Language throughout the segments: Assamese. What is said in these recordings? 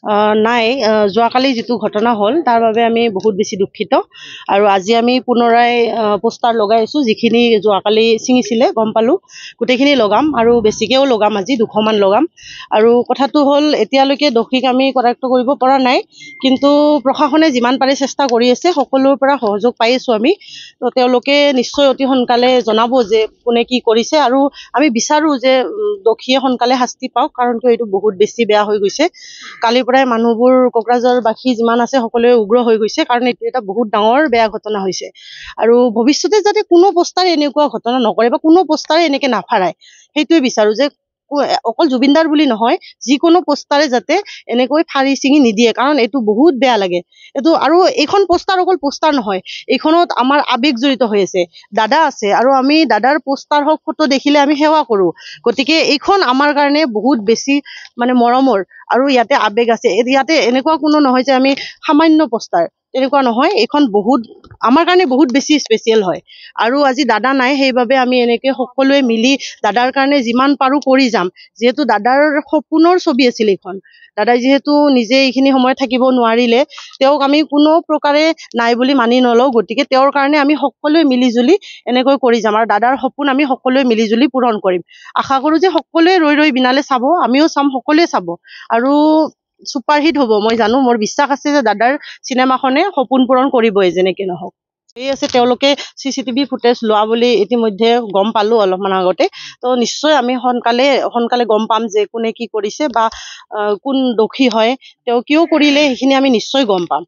নাই, যোৱাকালি যিটো ঘটনা হ'ল তাৰ বাবে আমি বহুত বেছি দুখিত। আৰু আজি আমি পুনৰাই পোষ্টাৰ লগাই আছোঁ। যিখিনি যোৱাকালি ছিঙিছিলে গম পালোঁ, গোটেইখিনি লগাম আৰু বেছিকৈও লগাম, আজি 200মান লগাম। আৰু কথাটো হ'ল, এতিয়ালৈকে দোষীক আমি কৰায়ত্ব কৰিব পৰা নাই, কিন্তু প্ৰশাসনে যিমান পাৰে চেষ্টা কৰি আছে, সকলোৰ পৰা সহযোগ পাই আছোঁ আমি। তো তেওঁলোকে নিশ্চয় অতি সোনকালে জনাব যে কোনে কি কৰিছে, আৰু আমি বিচাৰোঁ যে দোষীয়ে সোনকালে শাস্তি পাওক, কাৰণ কিয় এইটো বহুত বেছি বেয়া হৈ গৈছে। কালিৰ পৰাই মানুহবোৰ, কোকৰাঝাৰবাসী যিমান আছে সকলোৱে উগ্ৰ হৈ গৈছে, কাৰণ এইটো এটা বহুত ডাঙৰ বেয়া ঘটনা হৈছে। আৰু ভৱিষ্যতে যাতে কোনো পোষ্টাৰে এনেকুৱা ঘটনা নকৰে বা কোনো পোষ্টাৰে এনেকৈ নাফাৰাই, সেইটোৱে বিচাৰোঁ যে অকল জুবিনদাৰ বুলি নহয়, যিকোনো পোষ্টাৰে যাতে এনেকৈ ফাৰি ছিঙি নিদিয়ে, কাৰণ এইটো বহুত বেয়া লাগে এইটো। আৰু এইখন পোষ্টাৰ অকল পোষ্টাৰ নহয়, এইখনত আমাৰ আৱেগ জড়িত হৈ আছে, দাদা আছে, আৰু আমি দাদাৰ পোষ্টাৰ হওক ফটো দেখিলে আমি সেৱা কৰোঁ। গতিকে এইখন আমাৰ কাৰণে বহুত বেছি মৰমৰ, আৰু ইয়াতে আৱেগ আছে। ইয়াতে এনেকুৱা কোনো নহয় যে আমি সামান্য পোষ্টাৰ, তেনেকুৱা নহয়। এইখন বহুত আমাৰ কাৰণে বহুত বেছি স্পেচিয়েল হয়। আৰু আজি দাদা নাই, সেইবাবে আমি এনেকৈ সকলোৱে মিলি দাদাৰ কাৰণে যিমান পাৰোঁ কৰি যাম। যিহেতু দাদাৰ সপোনৰ ছবি আছিল এইখন, দাদাই যিহেতু নিজে এইখিনি সময়ত থাকিব নোৱাৰিলে, তেওঁক আমি কোনো প্ৰকাৰে নাই বুলি মানি নলওঁ। গতিকে তেওঁৰ কাৰণে আমি সকলোৱে মিলিজুলি এনেকৈ কৰি যাম, আৰু দাদাৰ সপোন আমি সকলোৱে মিলিজুলি পূৰণ কৰিম। আশা কৰোঁ যে সকলোৱে ৰৈ বিনালে চাব, আমিও চাম, সকলোৱে চাব, আৰু ছুপাৰহিট হ'ব। মই জানো, মোৰ বিশ্বাস আছে যে দাদাৰ চিনেমাখনে সপোন পূৰণ কৰিবই, যেনেকৈ নহওক। এই আছে, তেওঁলোকে CCTV ফুটেজ লোৱা বুলি ইতিমধ্যে গম পালোঁ অলপমান আগতে। তো নিশ্চয় আমি সোনকালে গম পাম যে কোনে কি কৰিছে, বা কোন দোষী হয়, তেওঁ কিয় কৰিলে, সেইখিনি আমি নিশ্চয় গম পাম।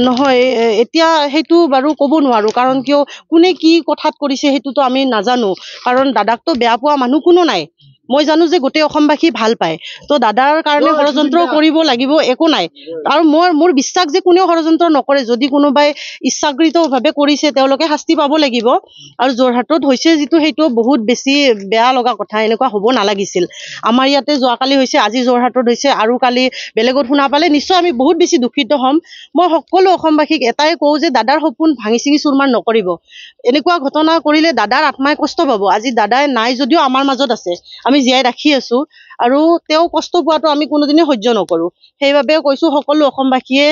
নহয়, এতিয়া সেইটো বাৰু ক'ব নোৱাৰোঁ, কাৰণ কিয় কোনে কি কথাত কৰিছে সেইটোতো আমি নাজানো, কাৰণ দাদাকতো বেয়া পোৱা মানুহ কোনো নাই। মই জানো যে গোটেই অসমবাসী ভাল পায়, তো দাদাৰ কাৰণে ষড়যন্ত্ৰ কৰিব লাগিব একো নাই। আৰু মোৰ বিশ্বাস যে কোনেও ষড়যন্ত্ৰ নকৰে। যদি কোনোবাই ইচ্ছাকৃতভাৱে কৰিছে, তেওঁলোকে শাস্তি পাব লাগিব। আৰু যোৰহাটত হৈছে যিটো, সেইটো বহুত বেছি বেয়া লগা কথা, এনেকুৱা হ'ব নালাগিছিল। আমাৰ ইয়াতে যোৱাকালি হৈছে, আজি যোৰহাটত হৈছে, আৰু কালি বেলেগত শুনা পালে নিশ্চয় আমি বহুত বেছি দুখিত হ'ম। মই সকলো অসমবাসীক এটাই কওঁ যে দাদাৰ সপোন ভাঙি চিঙি চুৰমাৰ নকৰিব। এনেকুৱা ঘটনা কৰিলে দাদাৰ আত্মাই কষ্ট পাব। আজি দাদাই নাই যদিও আমাৰ মাজত আছে, আমি জীয়াই ৰাখি আছোঁ, আৰু তেওঁ কষ্ট পোৱাটো আমি কোনোদিনেই সহ্য নকৰোঁ। সেইবাবে কৈছোঁ, সকলো অসমবাসীয়ে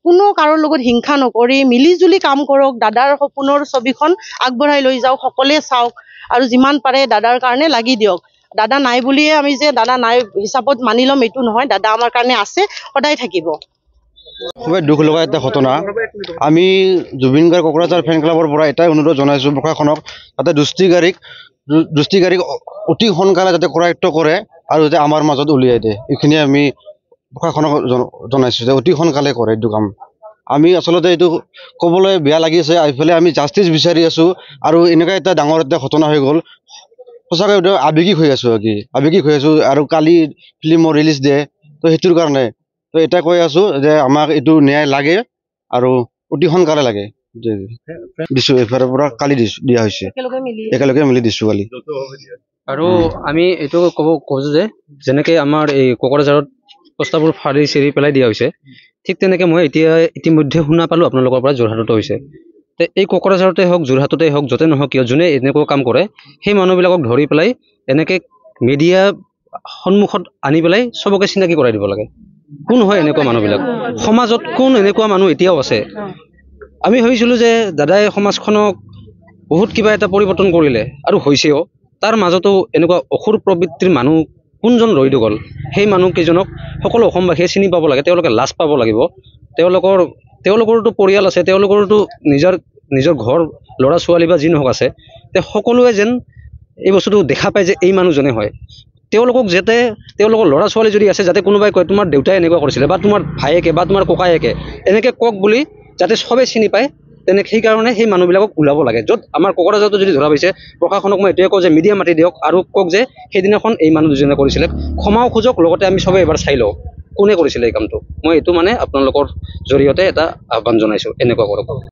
কোনো কাৰো লগত হিংসা নকৰি মিলিজুলি কাম কৰক, দাদাৰ সপোনৰ ছবিখন আগবঢ়াই লৈ যাওক, সকলোৱে চাওক, আৰু যিমান পাৰে দাদাৰ কাৰণে লাগি দিয়ক। দাদা নাই বুলিয়ে আমি যে দাদা নাই হিচাপত মানি ল'ম, এইটো নহয়। দাদা আমাৰ কাৰণে আছে, সদায় থাকিব। খুবেই দুখ লগা এটা ঘটনা। আমি জুবিন গাৰ্গ কোকৰাঝাৰ ফেন ক্লাবৰ পৰা এটাই অনুৰোধ জনাইছোঁ প্ৰশাসনক, যাতে দুষ্টিকাৰীক অতি সোনকালে যাতে কৰায়ত্ব কৰে, আৰু যাতে আমাৰ মাজত উলিয়াই দিয়ে। এইখিনি আমি প্ৰশাসনক জনাইছোঁ যে অতি সোনকালে কৰে এইটো কাম। আমি আচলতে এইটো ক'বলৈ বেয়া লাগিছে, এইফালে আমি জাষ্টিছ বিচাৰি আছোঁ, আৰু এনেকুৱা এটা ডাঙৰ এটা ঘটনা হৈ গ'ল। সঁচাকৈ আৱেগিক হৈ আছোঁ, আৰু কালি ফিল্মৰ ৰিলিজ দিয়ে, তো সেইটোৰ কাৰণে তো এটা কৈ আছোঁ যে আমাক এইটো ন্যায় লাগে, আৰু অতি সোনকালে লাগে। দিছোঁ, এইফালৰ পৰা কালি দিয়া হৈছে, একেলগে মিলি দিছোঁ কালি। আৰু আমি এইটো কৈছোঁ যে যেনেকৈ আমাৰ এই কোকৰাঝাৰত প্ৰস্তাৱবোৰ ফাৰি চিৰি পেলাই দিয়া হৈছে, ঠিক তেনেকৈ মই ইতিমধ্যে শুনা পালোঁ আপোনালোকৰ পৰা যোৰহাটতো হৈছে। তে এই কোকৰাঝাৰতে হওক, যোৰহাটতে হওক, য'তে নহওক কিয়, যোনে এনেকুৱা কাম কৰে, সেই মানুহবিলাকক ধৰি পেলাই এনেকৈ মিডিয়া সন্মুখত আনি পেলাই চবকে চিনাকি কৰাই দিব লাগে। কোন হয় এনেকুৱা মানুহবিলাক? সমাজত কোন এনেকুৱা মানুহ এতিয়াও আছে? আমি ভাবিছিলোঁ যে দাদাই সমাজখনক বহুত কিবা এটা পৰিৱৰ্তন কৰিলে, আৰু হৈছেও। তাৰ মাজতো এনেকুৱা অসুৰ প্ৰবৃত্তিৰ মানুহ কোনজন ৰৈ গ'ল? সেই মানুহকেইজনক সকলো অসমবাসীয়ে চিনি পাব লাগে, তেওঁলোকে লাজ পাব লাগিব। তেওঁলোকৰতো পৰিয়াল আছে, তেওঁলোকৰতো নিজৰ ঘৰ, ল'ৰা ছোৱালী বা যি নহওক আছে। সকলোৱে যেন এই বস্তুটো দেখা পায় যে এই মানুহজনে হয়। তেওঁলোকক যাতে, তেওঁলোকৰ ল'ৰা ছোৱালী যদি আছে, যাতে কোনোবাই কয় তোমাৰ দেউতাই এনেকুৱা কৰিছিলে, বা তোমাৰ ভায়েকে বা তোমাৰ ককায়েকে এনেকৈ কওক বুলি, যাতে সবেই চিনি পায়। সেইকাৰণে সেই মানুহবিলাকক ওলাব লাগে। য'ত আমাৰ কোকৰাঝাৰতো যদি ধৰা পাইছে, প্ৰশাসনক মই এইটোৱে কওঁ যে মিডিয়া মাতি দিয়ক, আৰু কওক যে সেইদিনাখন এই মানুহ দুজনে কৰিছিলে, ক্ষমাও খোজক, লগতে আমি সবেই এবাৰ চাই লওঁ কোনে কৰিছিলে এই কামটো। মই এইটো আপোনালোকৰ জৰিয়তে এটা আহ্বান জনাইছোঁ, এনেকুৱা কৰক।